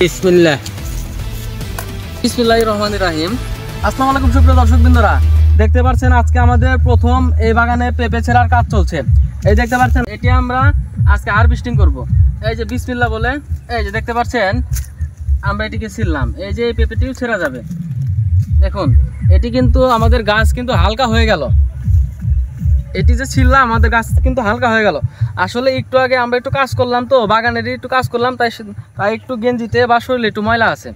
বিসমিল্লাহ বিসমিল্লাহির রহমানির রহিম। আসসালামু আলাইকুম সুপ্রিয় দর্শকবৃন্দরা, দেখতে পাচ্ছেন আজকে আমাদের প্রথম এই বাগানে পেঁপে ছেঁড়ার কাজ চলছে। এই দেখতে পাচ্ছেন এটি আমরা আজকে হারভেস্টিং করব। এই যে বিসমিল্লাহ বলে এই যে দেখতে পাচ্ছেন আমরা এটিকে ছিললাম। এই যে এই পেঁপেটিও ছেঁড়া যাবে। দেখুন এটি কিন্তু আমাদের গাছ কিন্তু হালকা হয়ে গেল। এটি যে ছিললাম আমাদের গাছ কিন্তু হালকা হয়ে গেল। আসলে একটু আগে আমরা একটু কাজ করলাম, তো বাগানেরই একটু কাজ করলাম, তাই একটু গেঞ্জিতে বা শরীরে একটু ময়লা আছে।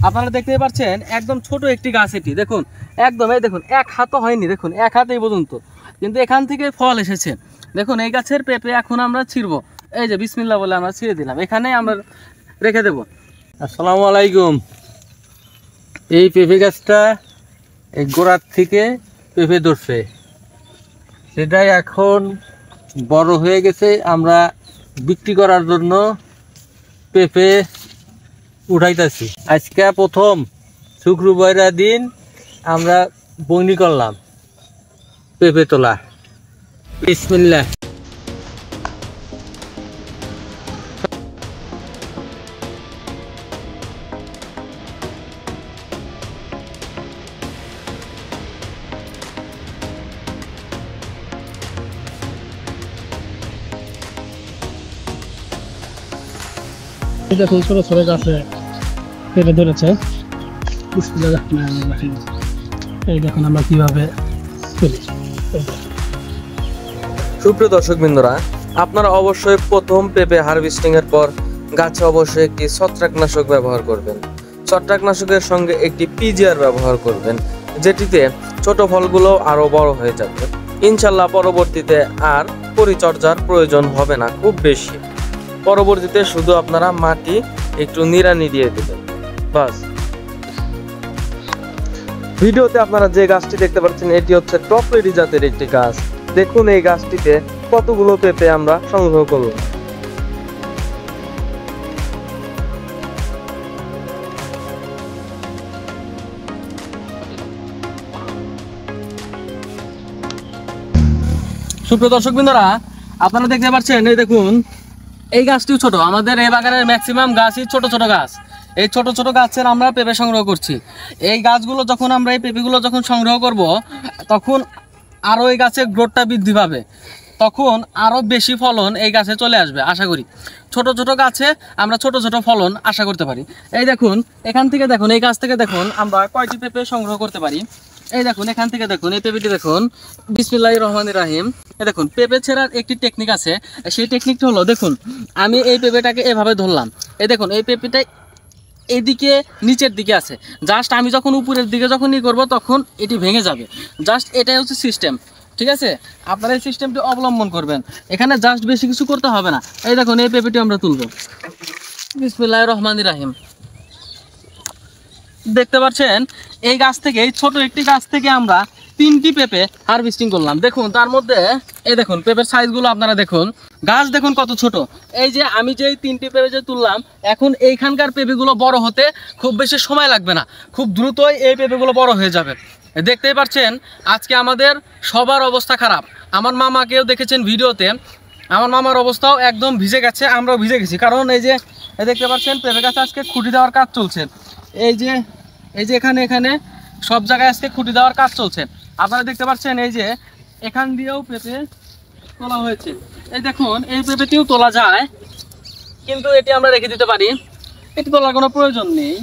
আপনারা দেখতেই পাচ্ছেন একদম ছোট একটি গাছ। এটি দেখুন একদম এই দেখুন এক হাতও হয়নি, দেখুন এক হাত এই পর্যন্ত, কিন্তু এখান থেকে ফল এসেছে। দেখুন এই গাছের পেঁপে এখন আমরা ছিঁড়বো। এই যে বিসমিল্লাহ বলে আমরা ছিঁড়ে দিলাম, এখানে আমরা রেখে দেব। আসসালামু আলাইকুম। এই পেঁপে গাছটা এই গোড়ার থেকে পেঁপে ধরছে, সেটাই এখন বড় হয়ে গেছে। আমরা বিক্রি করার জন্য পেঁপে উঠাইতেছি। আজকে প্রথম শুক্রবারের দিন আমরা বগনি করলাম পেঁপে তোলা। বিসমিল্লাহ দেখুন ছোট ছোট গাছে পেঁপে ধরেছে। এই দেখুন আমরা কিভাবে তুলি। সুপ্রিয় দর্শকবৃন্দরা, আপনারা অবশ্যই প্রথম পেঁপে হারভেস্টিং এর পর গাছে অবশ্যই একটি ছত্রাকনাশক ব্যবহার করবেন। ছত্রাকনাশকের সঙ্গে একটি পিজিআর ব্যবহার করবেন, যেটিতে ছোট ফলগুলো আরো বড় হয়ে যাবে। ইনশাল্লাহ পরবর্তীতে আর পরিচর্যার প্রয়োজন হবে না খুব বেশি। পরবর্তীতে শুধু আপনারা মাটি একটু নিড়ানি দিয়ে দেবেন, বাস। ভিডিওতে আপনারা যে গাছটি দেখতে পাচ্ছেন এটি হচ্ছে টপলেডি জাতের একটি গাছ। দেখুন এই গাছটিতে কতগুলো পেঁপে আমরা সংগ্রহ করলাম। সুপ্রিয় দর্শকবৃন্দরা, আপনারা দেখতে পাচ্ছেন এই দেখুন এই গাছটিও ছোট। আমাদের এই বাগানের ম্যাক্সিমাম গাছই ছোট ছোট গাছ। এই ছোট ছোট গাছের আমরা পেঁপে সংগ্রহ করছি। এই গাছগুলো যখন আমরা এই পেঁপেগুলো যখন সংগ্রহ করব, তখন আরও এই গাছের গ্রোথটা বৃদ্ধি পাবে, তখন আরও বেশি ফলন এই গাছে চলে আসবে আশা করি। ছোট ছোট গাছে আমরা ছোট ছোট ফলন আশা করতে পারি। এই দেখুন এখান থেকে দেখুন, এই গাছ থেকে দেখুন আমরা কয়টি পেঁপে সংগ্রহ করতে পারি। এই দেখুন এখান থেকে দেখুন এই পেঁপেটি দেখুন। বিসমিল্লাহির রহমানির রহিম। এই দেখুন পেঁপে ছেঁড়ার একটি টেকনিক আছে। সেই টেকনিকটা হলো, দেখুন আমি এই পেঁপেটাকে এভাবে ধরলাম। এই দেখুন এই পেঁপেটা এইদিকে নিচের দিকে আছে। জাস্ট আমি যখন উপরের দিকে যখন ই করবো তখন এটি ভেঙে যাবে। জাস্ট এটাই হচ্ছে সিস্টেম, ঠিক আছে? আপনারা এই সিস্টেমটি অবলম্বন করবেন। এখানে জাস্ট বেশি কিছু করতে হবে না। এই দেখুন এই পেঁপেটি আমরা তুলব। বিসমিল্লাহির রহমানির রহিম। দেখতে পাচ্ছেন এই গাছ থেকে, এই ছোট একটি গাছ থেকে আমরা 3টি পেঁপে হারভেস্টিং করলাম। দেখুন তার মধ্যে এই দেখুন পেঁপের সাইজগুলো আপনারা দেখুন, গাছ দেখুন কত ছোট। এই যে আমি যে 3টি পেঁপে যে তুললাম, এখন এইখানকার পেঁপেগুলো বড় হতে খুব বেশি সময় লাগবে না, খুব দ্রুতই এই পেঁপেগুলো বড় হয়ে যাবে। দেখতেই পাচ্ছেন আজকে আমাদের সবার অবস্থা খারাপ। আমার মামাকেও দেখেছেন ভিডিওতে, আমার মামার অবস্থাও একদম ভিজে গেছে, আমরাও ভিজে গেছি। কারণ এই যে দেখতে পাচ্ছেন পেঁপে গাছে আজকে খুঁটি দেওয়ার কাজ চলছে। এই যে এখানে সব জায়গায় আজকে খুঁটি দেওয়ার কাজ চলছে। আপনারা দেখতে পাচ্ছেন এই যে এখান দিয়েও পেঁপে তোলা হয়েছে। এই দেখুন এই পেঁপেটিও তোলা যায়, কিন্তু এটি আমরা রেখে দিতে পারি, এটি তোলার কোনো প্রয়োজন নেই।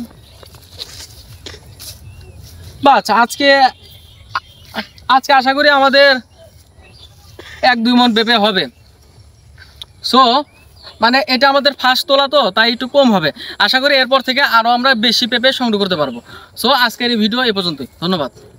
বাস আজকে আশা করি আমাদের 1-2 মণ পেঁপে হবে। সো মানে এটা আমাদের ফার্স্ট তোলা, তো তাই একটু কম হবে। আশা করি এরপর থেকে আরও আমরা বেশি পেঁপে সংগ্রহ করতে পারবো। সো আজকের এই ভিডিও এই পর্যন্তই। ধন্যবাদ।